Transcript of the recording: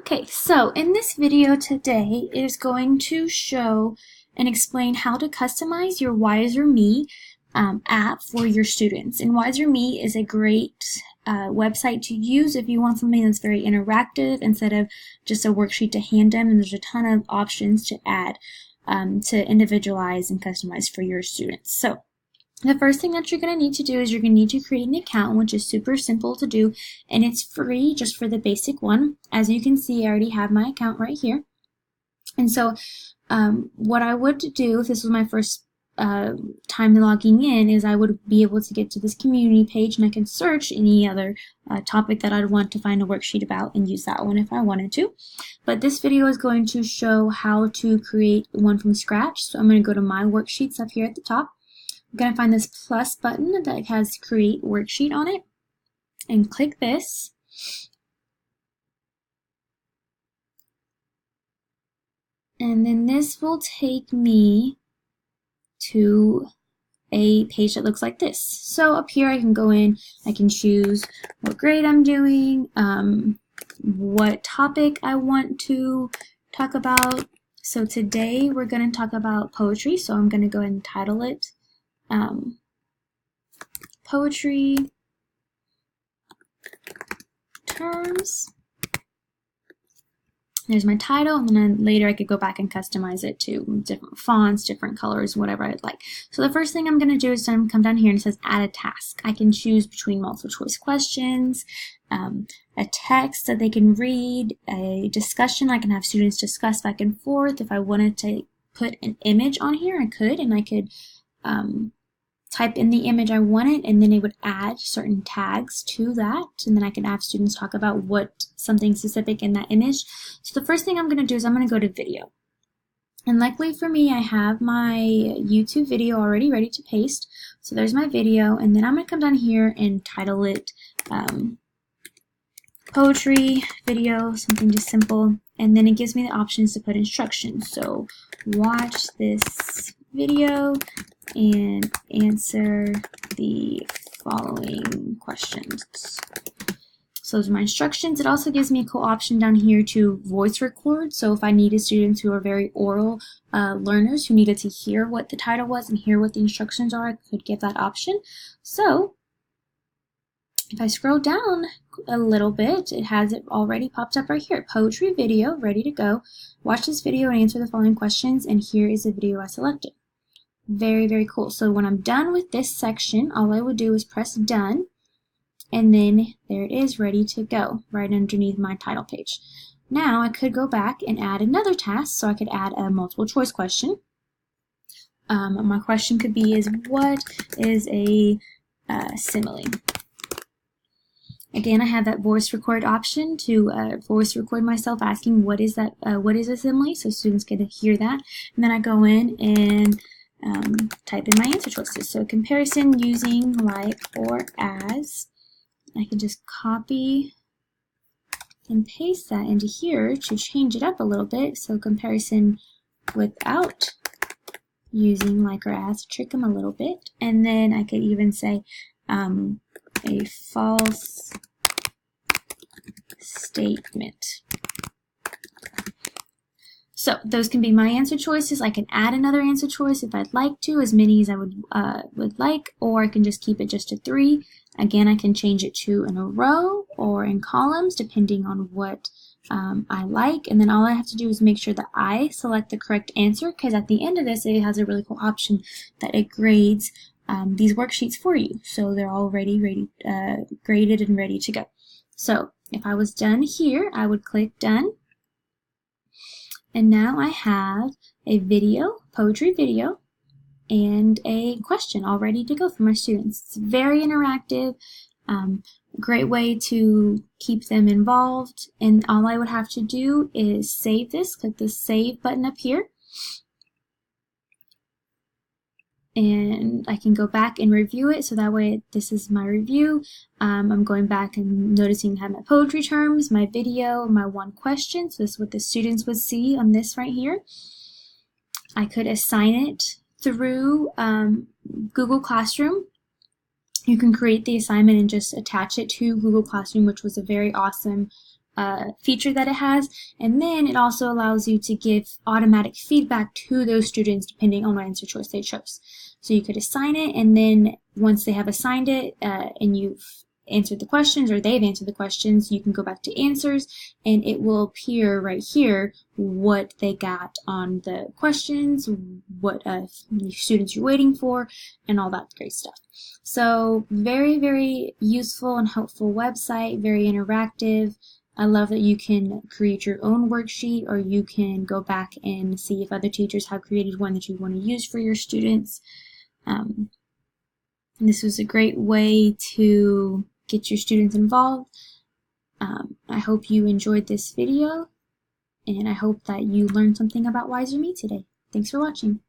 Okay, so in this video today is going to show and explain how to customize your WizerMe app for your students. And WizerMe is a great website to use if you want something that's very interactive instead of just a worksheet to hand them, and there's a ton of options to add to individualize and customize for your students. So the first thing that you're going to need to do is you're going to need to create an account, which is super simple to do, and it's free just for the basic one. As you can see, I already have my account right here. And so what I would do if this was my first time logging in is I would be able to get to this community page, and I can search any other topic that I'd want to find a worksheet about and use that one if I wanted to. But this video is going to show how to create one from scratch. So I'm going to go to my worksheets up here at the top. I'm going to find this plus button that has create worksheet on it and click this. And then this will take me to a page that looks like this. So up here I can go in, I can choose what grade I'm doing, what topic I want to talk about. So today we're going to talk about poetry, so I'm going to go ahead and title it poetry terms. There's my title, and then later I could go back and customize it to different fonts, different colors, whatever I'd like. So the first thing I'm going to do is come down here and it says add a task. I can choose between multiple choice questions, a text that they can read, a discussion. I can have students discuss back and forth. If I wanted to put an image on here, I could, and I could type in the image I wanted, and then it would add certain tags to that, and then I can have students talk about what something specific in that image. So the first thing I'm going to do is I'm going to go to video, and luckily for me I have my YouTube video already ready to paste. So there's my video, and then I'm going to come down here and title it poetry video, something just simple, and then it gives me the options to put instructions. So watch this video and answer the following questions. So those are my instructions. It also gives me a cool option down here to voice record. So if I needed students who are very oral learners who needed to hear what the title was and hear what the instructions are, I could give that option. So if I scroll down a little bit, it has it already popped up right here. Poetry video, ready to go. Watch this video and answer the following questions, and here is the video I selected. Very, very cool. So when I'm done with this section, all I would do is press done, and then there it is, ready to go, right underneath my title page. Now I could go back and add another task, so I could add a multiple choice question. My question could be what is a simile? Again, I have that voice record option to voice record myself asking what is a simile, so students can hear that. And then I go in and type in my answer choices. So comparison using like or as. I can just copy and paste that into here to change it up a little bit. So comparison without using like or as to trick them a little bit. And then I could even say a false statement. So those can be my answer choices. I can add another answer choice if I'd like to, as many as I would like, or I can just keep it just to 3. Again, I can change it to in a row or in columns depending on what I like. And then all I have to do is make sure that I select the correct answer, because at the end of this it has a really cool option that it grades these worksheets for you. So they're already graded and ready to go. So if I was done here, I would click done. And now I have a video, poetry video, and a question all ready to go for my students. It's very interactive, great way to keep them involved. And all I would have to do is save this, click the save button up here. And I can go back and review it, so that way this is my review. I'm going back and noticing I have my poetry terms, my video, my one question. So this is what the students would see on this right here. I could assign it through Google Classroom. You can create the assignment and just attach it to Google Classroom, which was a very awesome feature that it has, and then it also allows you to give automatic feedback to those students depending on what answer choice they chose. So you could assign it, and then once they have assigned it and you've answered the questions, or they've answered the questions, you can go back to answers, and it will appear right here what they got on the questions, what students you're waiting for, and all that great stuff. So very, very useful and helpful website, very interactive. I love that you can create your own worksheet, or you can go back and see if other teachers have created one that you want to use for your students. This was a great way to get your students involved. I hope you enjoyed this video, and I hope that you learned something about WizerMe today. Thanks for watching.